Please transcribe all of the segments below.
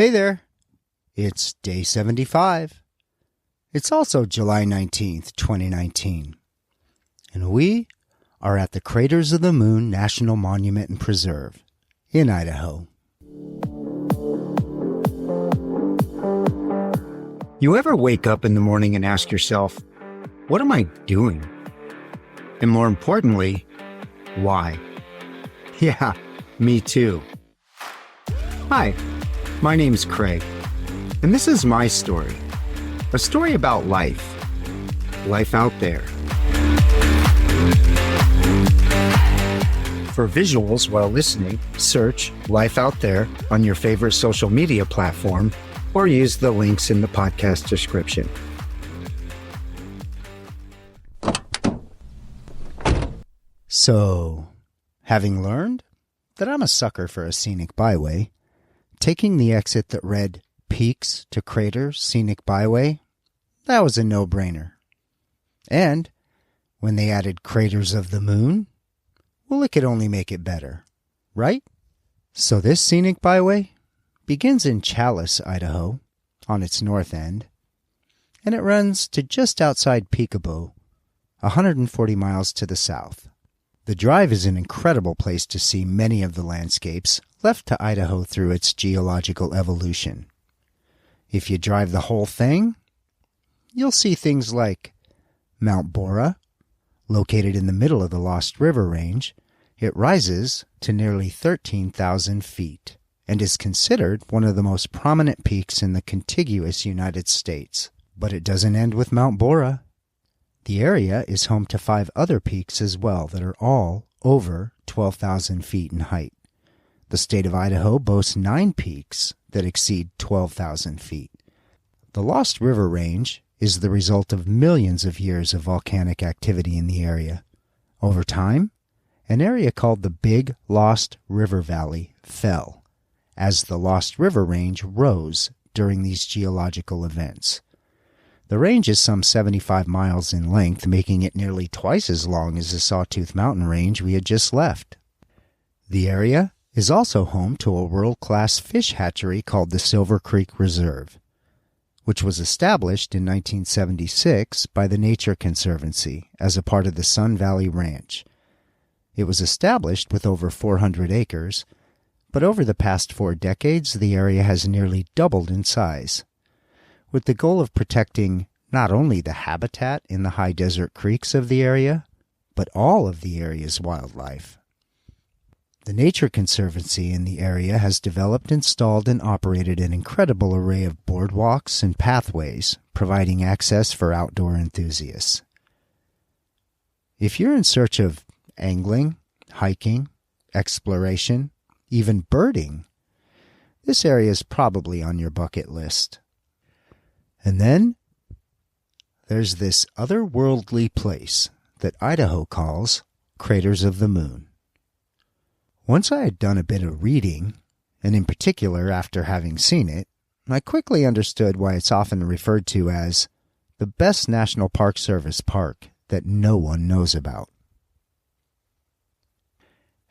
Hey there, it's day 75. It's also July 19th, 2019. And we are at the Craters of the Moon National Monument and Preserve in Idaho. You ever wake up in the morning and ask yourself, what am I doing? And more importantly, why? Yeah, me too. Hi. My name's Craig, and this is my story. A story about life. Life out there. For visuals while listening, search Life Out There on your favorite social media platform or use the links in the podcast description. So, having learned that I'm a sucker for a scenic byway, taking the exit that read Peaks to Craters Scenic Byway, that was a no-brainer. And when they added Craters of the Moon, well, it could only make it better, right? So this scenic byway begins in Challis, Idaho, on its north end, and it runs to just outside Peekaboo, 140 miles to the south. The drive is an incredible place to see many of the landscapes left to Idaho through its geological evolution. If you drive the whole thing, you'll see things like Mount Bora, located in the middle of the Lost River Range. It rises to nearly 13,000 feet and is considered one of the most prominent peaks in the contiguous United States. But it doesn't end with Mount Bora. The area is home to 5 other peaks as well that are all over 12,000 feet in height. The state of Idaho boasts 9 peaks that exceed 12,000 feet. The Lost River Range is the result of millions of years of volcanic activity in the area. Over time, an area called the Big Lost River Valley fell as the Lost River Range rose during these geological events. The range is some 75 miles in length, making it nearly twice as long as the Sawtooth Mountain Range we had just left. The area is also home to a world-class fish hatchery called the Silver Creek Reserve, which was established in 1976 by the Nature Conservancy as a part of the Sun Valley Ranch. It was established with over 400 acres, but over the past 4 decades, the area has nearly doubled in size, with the goal of protecting not only the habitat in the high desert creeks of the area, but all of the area's wildlife. The Nature Conservancy in the area has developed, installed, and operated an incredible array of boardwalks and pathways, providing access for outdoor enthusiasts. If you're in search of angling, hiking, exploration, even birding, this area is probably on your bucket list. And then there's this otherworldly place that Idaho calls Craters of the Moon. Once I had done a bit of reading, and in particular after having seen it, I quickly understood why it's often referred to as the best National Park Service park that no one knows about.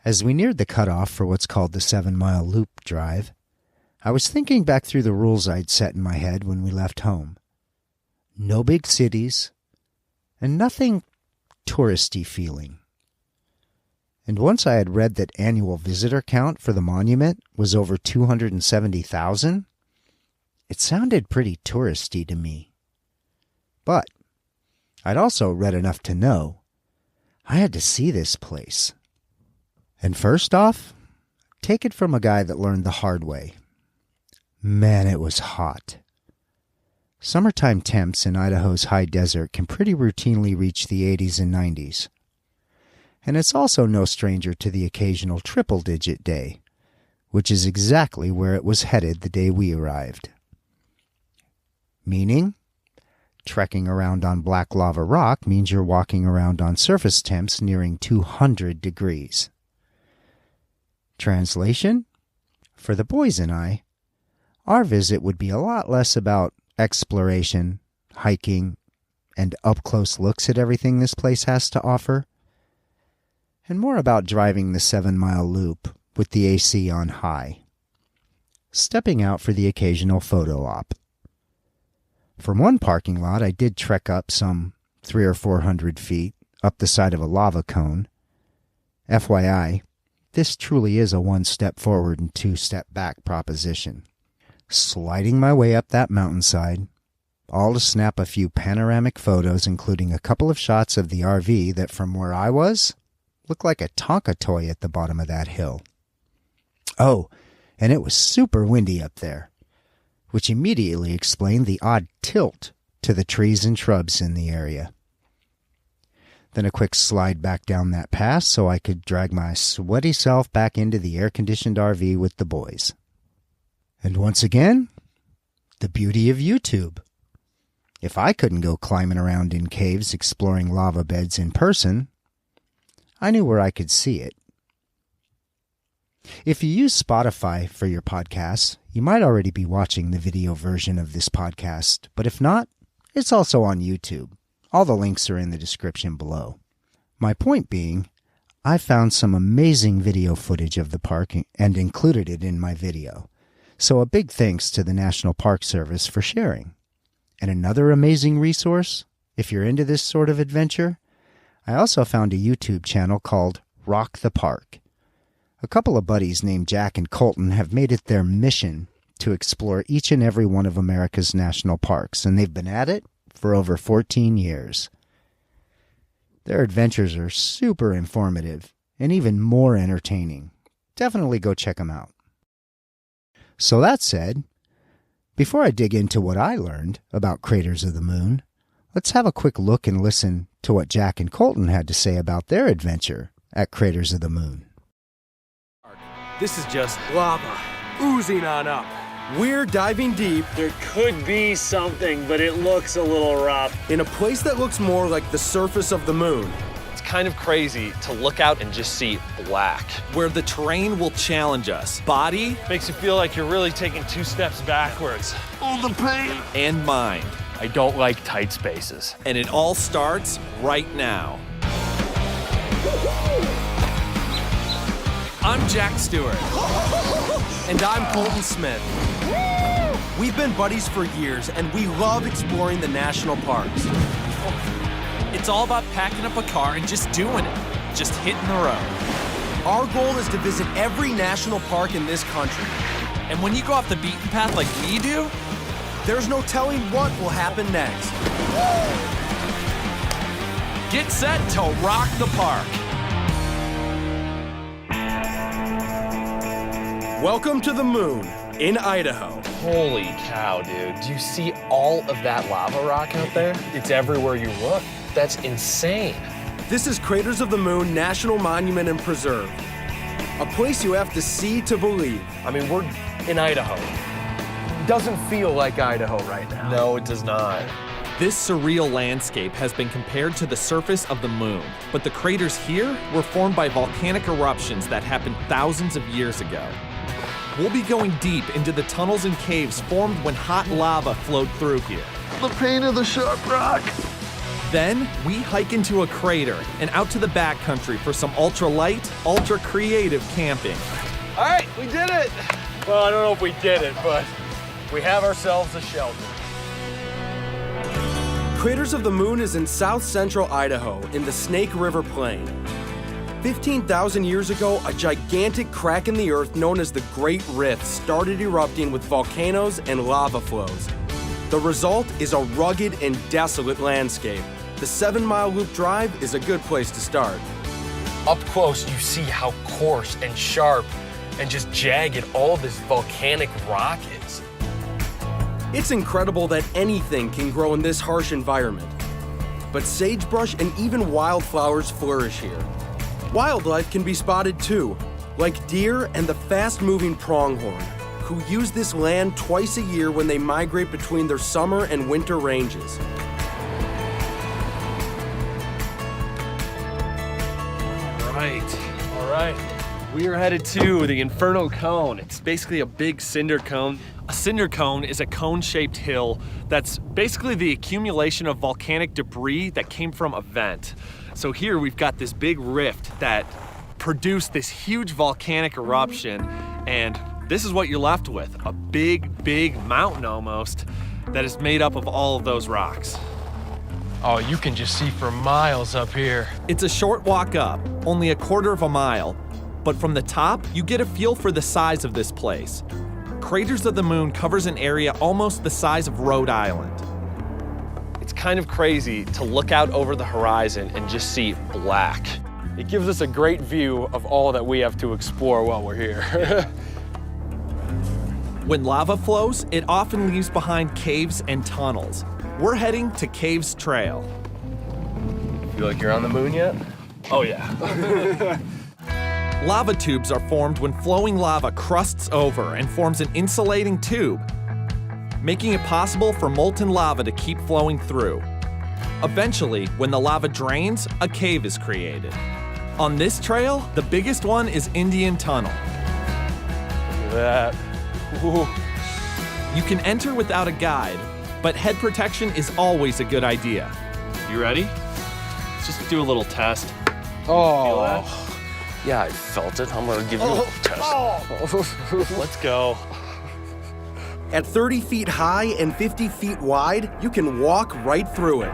As we neared the cutoff for what's called the 7-mile loop drive, I was thinking back through the rules I'd set in my head when we left home. No big cities, and nothing touristy feeling. And once I had read that annual visitor count for the monument was over 270,000, it sounded pretty touristy to me. But I'd also read enough to know I had to see this place. And first off, take it from a guy that learned the hard way. Man, it was hot. Summertime temps in Idaho's high desert can pretty routinely reach the 80s and 90s. And it's also no stranger to the occasional triple-digit day, which is exactly where it was headed the day we arrived. Meaning, trekking around on black lava rock means you're walking around on surface temps nearing 200 degrees. Translation? For the boys and I, our visit would be a lot less about exploration, hiking, and up-close looks at everything this place has to offer, and more about driving the 7-mile loop with the AC on high. stepping out for the occasional photo op. From one parking lot, I did trek up some 300 or 400 feet up the side of a lava cone. FYI, this truly is a one-step forward and two-step back proposition. Sliding my way up that mountainside, all to snap a few panoramic photos, including a couple of shots of the RV that, from where I was, looked like a Tonka toy at the bottom of that hill. Oh, and it was super windy up there, which immediately explained the odd tilt to the trees and shrubs in the area. Then a quick slide back down that pass so I could drag my sweaty self back into the air-conditioned RV with the boys. And once again, the beauty of YouTube. If I couldn't go climbing around in caves exploring lava beds in person, I knew where I could see it. If you use Spotify for your podcasts, you might already be watching the video version of this podcast, but if not, it's also on YouTube. All the links are in the description below. My point being, I found some amazing video footage of the park and included it in my video. So a big thanks to the National Park Service for sharing. And another amazing resource, if you're into this sort of adventure, I also found a YouTube channel called Rock the Park. A couple of buddies named Jack and Colton have made it their mission to explore each and every one of America's national parks, and they've been at it for over 14 years. Their adventures are super informative and even more entertaining. Definitely go check them out. So that said, before I dig into what I learned about Craters of the Moon, let's have a quick look and listen to what Jack and Colton had to say about their adventure at Craters of the Moon. This is just lava, oozing on up. We're diving deep. There could be something, but it looks a little rough. In a place that looks more like the surface of the moon. It's kind of crazy to look out and just see black. Where the terrain will challenge us, body Makes you feel like you're really taking 2 steps backwards. Oh, the pain! and mind. I don't like tight spaces. And it all starts right now. I'm Jack Stewart. And I'm Colton Smith. We've been buddies for years, and we love exploring the national parks. It's all about packing up a car and just doing it. Just hitting the road. Our goal is to visit every national park in this country. And when you go off the beaten path like we do, There's no telling what will happen next. get set to rock the park. Welcome to the moon in Idaho. Holy cow, dude. Do you see all of that lava rock out there? It's everywhere you look. That's insane. This is Craters of the Moon National Monument and Preserve. A place you have to see to believe. I mean, we're in Idaho. Doesn't feel like Idaho right now. No, it does not. This surreal landscape has been compared to the surface of the moon, but the craters here were formed by volcanic eruptions that happened thousands of years ago. We'll be going deep into the tunnels and caves formed when hot lava flowed through here. The pain of the sharp rock. Then, we hike into a crater and out to the backcountry for some ultra-light, ultra-creative camping. All right, we did it. Well, I don't know if we did it, but we have ourselves a shelter. Craters of the Moon is in south-central Idaho in the Snake River Plain. 15,000 years ago, a gigantic crack in the earth known as the Great Rift started erupting with volcanoes and lava flows. The result is a rugged and desolate landscape. The 7-mile loop drive is a good place to start. Up close, you see how coarse and sharp and just jagged all this volcanic rock is. It's incredible that anything can grow in this harsh environment. But sagebrush and even wildflowers flourish here. Wildlife can be spotted too, like deer and the fast-moving pronghorn, who use this land twice a year when they migrate between their summer and winter ranges. All right. We are headed to the Inferno Cone. It's basically a big cinder cone. A cinder cone is a cone-shaped hill that's basically the accumulation of volcanic debris that came from a vent. So here we've got this big rift that produced this huge volcanic eruption, and this is what you're left with, a big mountain almost that is made up of all of those rocks. Oh, you can just see for miles up here. It's a short walk up, only a quarter of a mile, but from the top, you get a feel for the size of this place. Craters of the Moon covers an area almost the size of Rhode Island. It's kind of crazy to look out over the horizon and just see black. It gives us a great view of all that we have to explore while we're here. When lava flows, it often leaves behind caves and tunnels. We're heading to Caves Trail. Feel like you're on the moon yet? Oh yeah. Lava tubes are formed when flowing lava crusts over and forms an insulating tube, making it possible for molten lava to keep flowing through. Eventually, when the lava drains, a cave is created. On this trail, the biggest one is Indian Tunnel. Look at that. Ooh. You can enter without a guide, but head protection is always a good idea. You ready? Let's just do a little test. Oh. Feel that? Yeah, I felt it. I'm gonna give you a test. Let's go. At 30 feet high and 50 feet wide, you can walk right through it.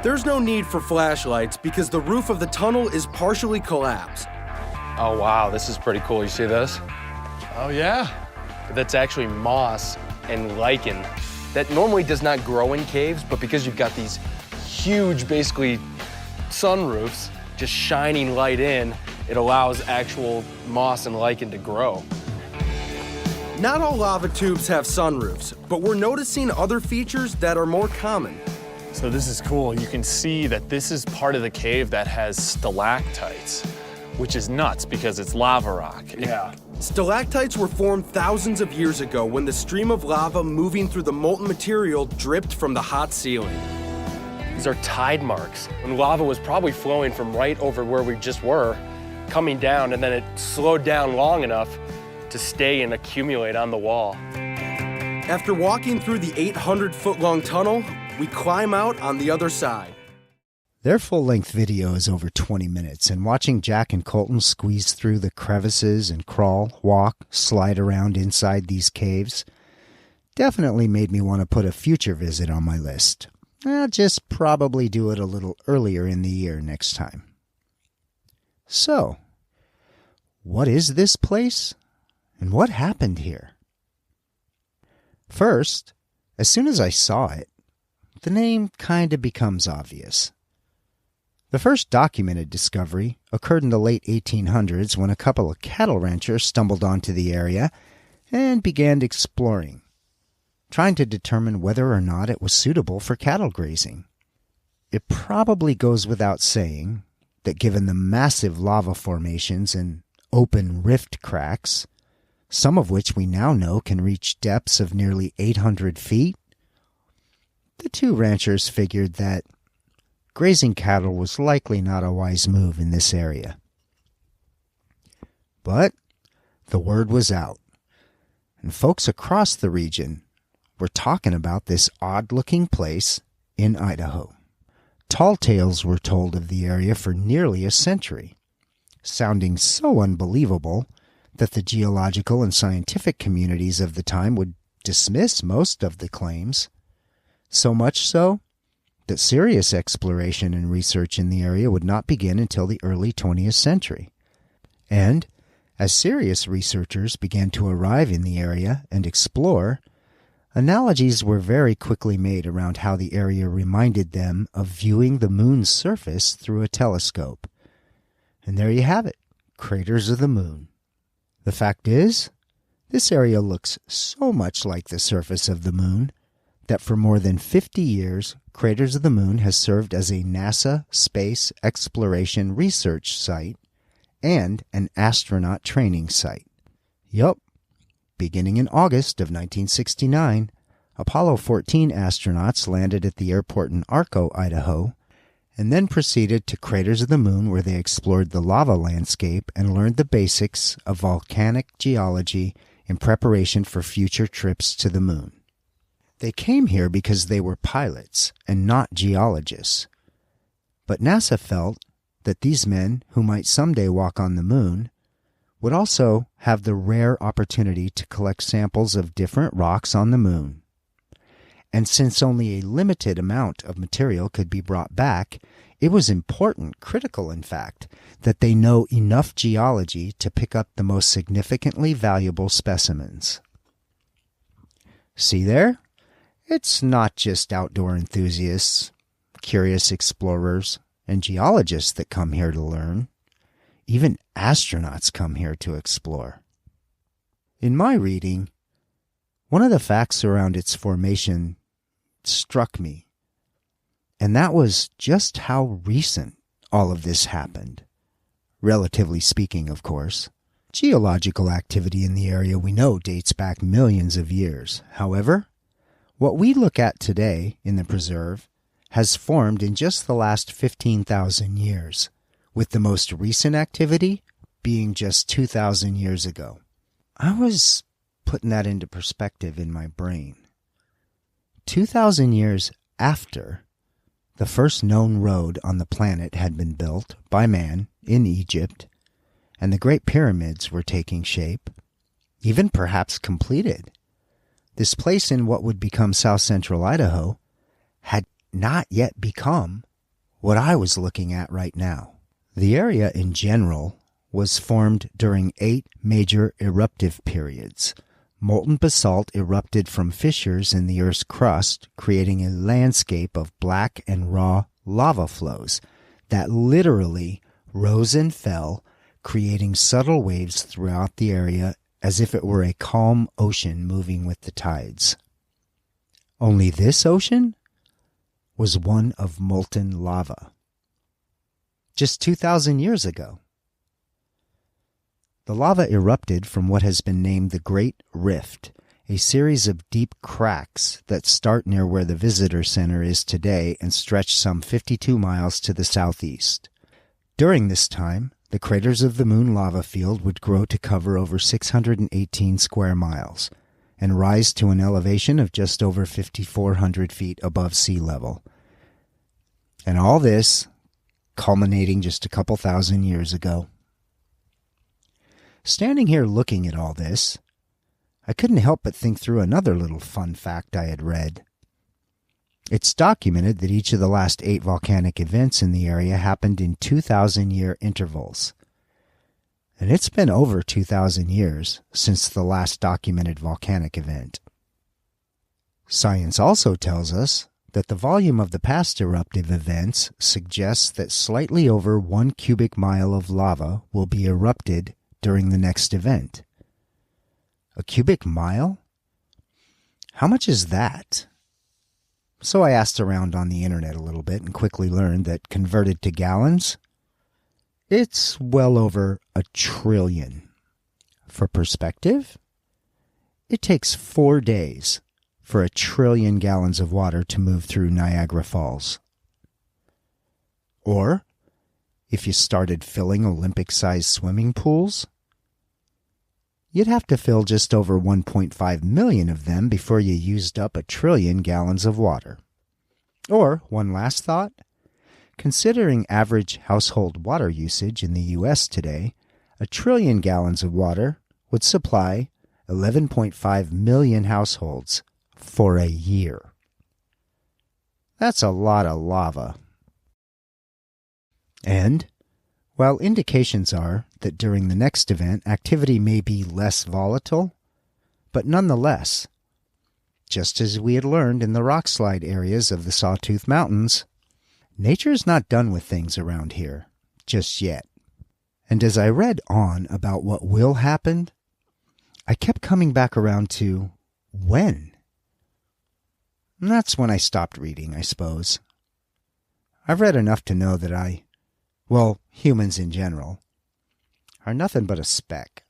There's no need for flashlights because the roof of the tunnel is partially collapsed. Oh wow, this is pretty cool. You see this? Oh yeah. That's actually moss and lichen that normally does not grow in caves, but because you've got these huge, basically, sunroofs just shining light in, it allows actual moss and lichen to grow. Not all lava tubes have sunroofs, but we're noticing other features that are more common. So this is cool. You can see that this is part of the cave that has stalactites, which is nuts because it's lava rock. Yeah. Stalactites were formed thousands of years ago when the stream of lava moving through the molten material dripped from the hot ceiling. These are tide marks, when lava was probably flowing from right over where we just were, coming down, and then it slowed down long enough to stay and accumulate on the wall. After walking through the 800-foot-long tunnel, we climb out on the other side. Their full-length video is over 20 minutes, and watching Jack and Colton squeeze through the crevices and crawl, walk, slide around inside these caves definitely made me want to put a future visit on my list. I'll just probably do it a little earlier in the year next time. So, what is this place? And what happened here? First, as soon as I saw it, the name kind of becomes obvious. The first documented discovery occurred in the late 1800s when a couple of cattle ranchers stumbled onto the area and began exploring, trying to determine whether or not it was suitable for cattle grazing. It probably goes without saying that given the massive lava formations and open rift cracks, some of which we now know can reach depths of nearly 800 feet, the two ranchers figured that grazing cattle was likely not a wise move in this area. But the word was out, and folks across the region were talking about this odd-looking place in Idaho. Tall tales were told of the area for nearly a century, sounding so unbelievable that the geological and scientific communities of the time would dismiss most of the claims, so much so that serious exploration and research in the area would not begin until the early 20th century. And as serious researchers began to arrive in the area and explore, analogies were very quickly made around how the area reminded them of viewing the moon's surface through a telescope. And there you have it, Craters of the Moon. The fact is, this area looks so much like the surface of the moon that for more than 50 years, Craters of the Moon has served as a NASA space exploration research site and an astronaut training site. Yup. Beginning in August of 1969, Apollo 14 astronauts landed at the airport in Arco, Idaho, and then proceeded to Craters of the Moon where they explored the lava landscape and learned the basics of volcanic geology in preparation for future trips to the moon. They came here because they were pilots and not geologists. But NASA felt that these men, who might someday walk on the moon, would also have the rare opportunity to collect samples of different rocks on the moon. And since only a limited amount of material could be brought back, it was important, critical in fact, that they know enough geology to pick up the most significantly valuable specimens. See there? It's not just outdoor enthusiasts, curious explorers, and geologists that come here to learn. Even astronauts come here to explore. In my reading, one of the facts around its formation struck me, and that was just how recent all of this happened. Relatively speaking, of course. Geological activity in the area we know dates back millions of years. However, what we look at today in the preserve has formed in just the last 15,000 years, with the most recent activity being just 2,000 years ago. I was putting that into perspective in my brain. 2,000 years after the first known road on the planet had been built by man in Egypt, and the Great Pyramids were taking shape, even perhaps completed, this place in what would become south central Idaho had not yet become what I was looking at right now. The area in general was formed during 8 major eruptive periods. Molten basalt erupted from fissures in the Earth's crust, creating a landscape of black and raw lava flows that literally rose and fell, creating subtle waves throughout the area as if it were a calm ocean moving with the tides. Only this ocean was one of molten lava. Just 2,000 years ago. The lava erupted from what has been named the Great Rift, a series of deep cracks that start near where the visitor center is today and stretch some 52 miles to the southeast. During this time, the craters of the Moon lava field would grow to cover over 618 square miles and rise to an elevation of just over 5,400 feet above sea level. And all this culminating just a couple thousand years ago. Standing here looking at all this, I couldn't help but think through another little fun fact I had read. It's documented that each of the last 8 volcanic events in the area happened in 2,000-year intervals. And it's been over 2,000 years since the last documented volcanic event. Science also tells us that the volume of the past eruptive events suggests that slightly over 1 cubic mile of lava will be erupted during the next event. A cubic mile? How much is that? So I asked around on the internet a little bit and quickly learned that converted to gallons, it's well over 1 trillion. For perspective, it takes 4 days for 1 trillion gallons of water to move through Niagara Falls. Or, if you started filling Olympic-sized swimming pools, you'd have to fill just over 1.5 million of them before you used up 1 trillion gallons of water. Or, one last thought, considering average household water usage in the U.S. today, 1 trillion gallons of water would supply 11.5 million households for a year. That's a lot of lava. And, while indications are that during the next event activity may be less volatile, but nonetheless, just as we had learned in the rock slide areas of the Sawtooth Mountains, nature's not done with things around here just yet. And as I read on about what will happen, I kept coming back around to when. And that's when I stopped reading, I suppose. I've read enough to know that humans in general, are nothing but a speck.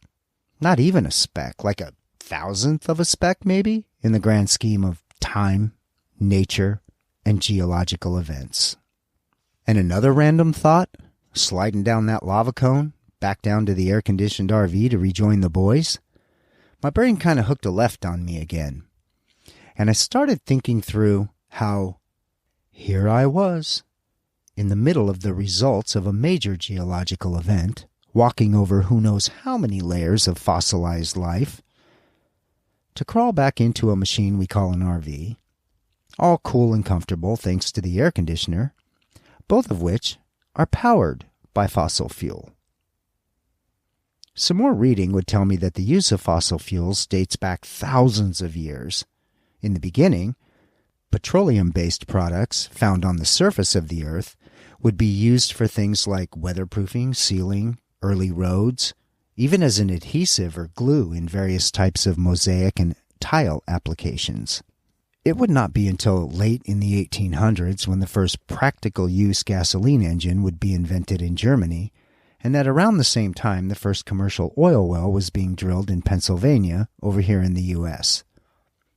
Not even a speck, like 1,000th of a speck maybe, in the grand scheme of time, nature, and geological events. And another random thought, sliding down that lava cone, back down to the air-conditioned RV to rejoin the boys, my brain kind of hooked a left on me again. And I started thinking through how here I was, in the middle of the results of a major geological event, walking over who knows how many layers of fossilized life, to crawl back into a machine we call an RV, all cool and comfortable thanks to the air conditioner, both of which are powered by fossil fuel. Some more reading would tell me that the use of fossil fuels dates back thousands of years. In the beginning, petroleum-based products found on the surface of the earth would be used for things like weatherproofing, sealing, early roads, even as an adhesive or glue in various types of mosaic and tile applications. It would not be until late in the 1800s when the first practical-use gasoline engine would be invented in Germany, and that around the same time the first commercial oil well was being drilled in Pennsylvania over here in the U.S.,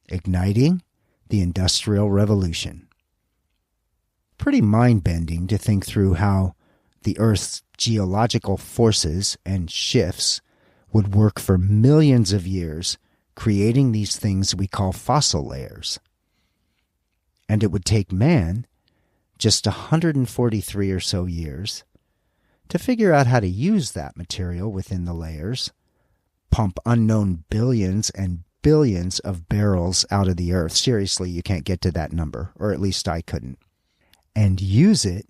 igniting the Industrial Revolution. Pretty mind-bending to think through how the Earth's geological forces and shifts would work for millions of years, creating these things we call fossil layers. And it would take man just 143 or so years to figure out how to use that material within the layers, pump unknown billions and billions of barrels out of the earth. Seriously, you can't get to that number, or at least I couldn't. And use it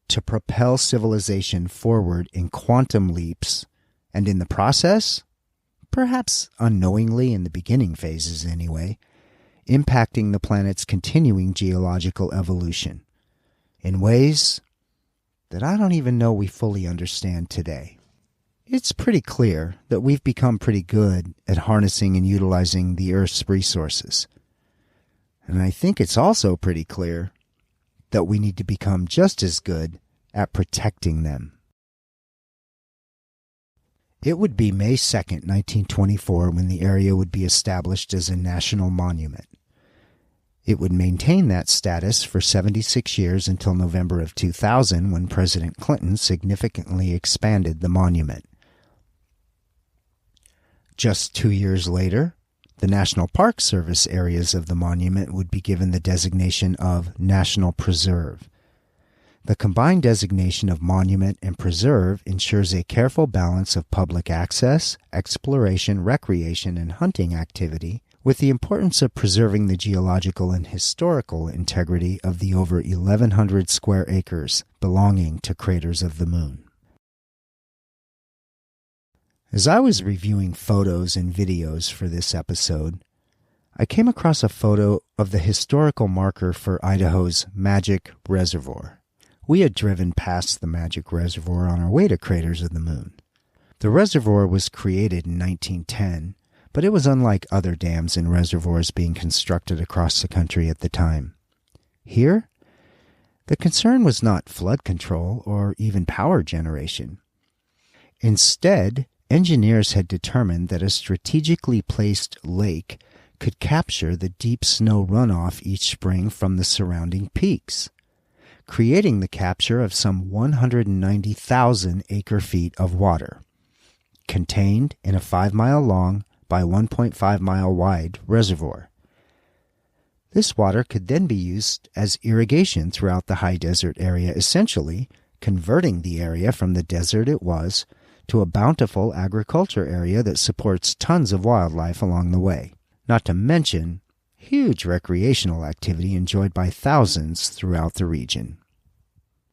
to propel civilization forward in quantum leaps, and in the process, perhaps unknowingly in the beginning phases anyway, impacting the planet's continuing geological evolution in ways that I don't even know we fully understand today. It's pretty clear that we've become pretty good at harnessing and utilizing the Earth's resources. And I think it's also pretty clear that we need to become just as good at protecting them. It would be May 2nd, 1924, when the area would be established as a national monument. It would maintain that status for 76 years until November of 2000, when President Clinton significantly expanded the monument. Just 2 years later, the National Park Service areas of the monument would be given the designation of National Preserve. The combined designation of monument and preserve ensures a careful balance of public access, exploration, recreation, and hunting activity, with the importance of preserving the geological and historical integrity of the over 1,100 square acres belonging to Craters of the Moon. As I was reviewing photos and videos for this episode, I came across a photo of the historical marker for Idaho's Magic Reservoir. We had driven past the Magic Reservoir on our way to Craters of the Moon. The reservoir was created in 1910, but it was unlike other dams and reservoirs being constructed across the country at the time. Here, the concern was not flood control or even power generation. Instead, engineers had determined that a strategically placed lake could capture the deep snow runoff each spring from the surrounding peaks, creating the capture of some 190,000 acre-feet of water, contained in a 5-mile-long by 1.5-mile-wide reservoir. This water could then be used as irrigation throughout the high desert area, essentially converting the area from the desert it was to a bountiful agriculture area that supports tons of wildlife along the way, not to mention huge recreational activity enjoyed by thousands throughout the region.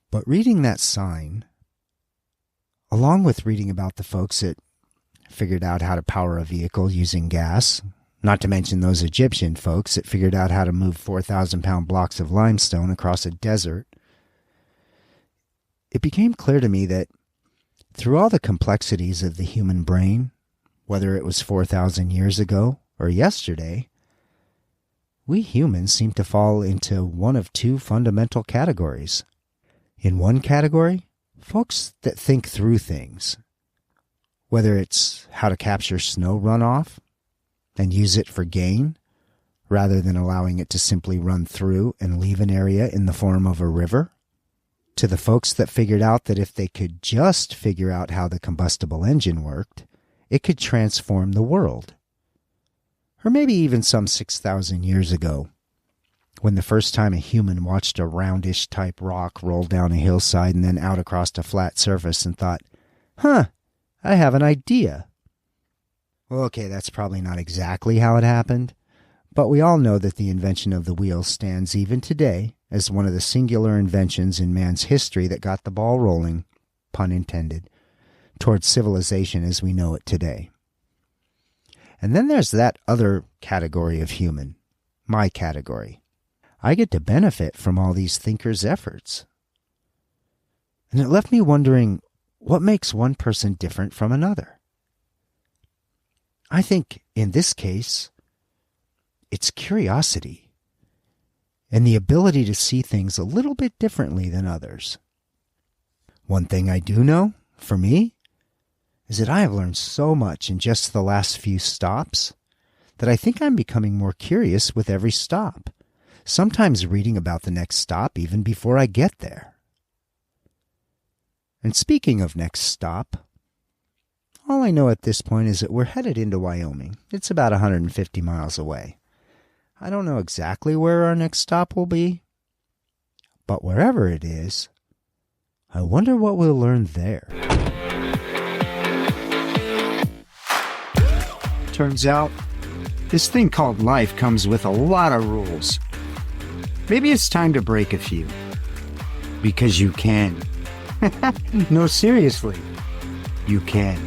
But reading that sign, along with reading about the folks that figured out how to power a vehicle using gas, not to mention those Egyptian folks that figured out how to move 4,000-pound blocks of limestone across a desert, it became clear to me that through all the complexities of the human brain, whether it was 4,000 years ago or yesterday, we humans seem to fall into one of two fundamental categories. In one category, folks that think through things, whether it's how to capture snow runoff and use it for gain, rather than allowing it to simply run through and leave an area in the form of a river, to the folks that figured out that if they could just figure out how the combustible engine worked, it could transform the world. Or maybe even some 6,000 years ago, when the first time a human watched a roundish type rock roll down a hillside and then out across a flat surface and thought, I have an idea. Well, okay, that's probably not exactly how it happened, but we all know that the invention of the wheel stands even today as one of the singular inventions in man's history that got the ball rolling, pun intended, towards civilization as we know it today. And then there's that other category of human, my category. I get to benefit from all these thinkers' efforts. And it left me wondering, what makes one person different from another? I think, in this case, it's curiosity and the ability to see things a little bit differently than others. One thing I do know, for me, is that I have learned so much in just the last few stops that I think I'm becoming more curious with every stop, sometimes reading about the next stop even before I get there. And speaking of next stop, all I know at this point is that we're headed into Wyoming. It's about 150 miles away. I don't know exactly where our next stop will be, but wherever it is, I wonder what we'll learn there. Turns out, this thing called life comes with a lot of rules. Maybe it's time to break a few. Because you can. No, seriously, you can.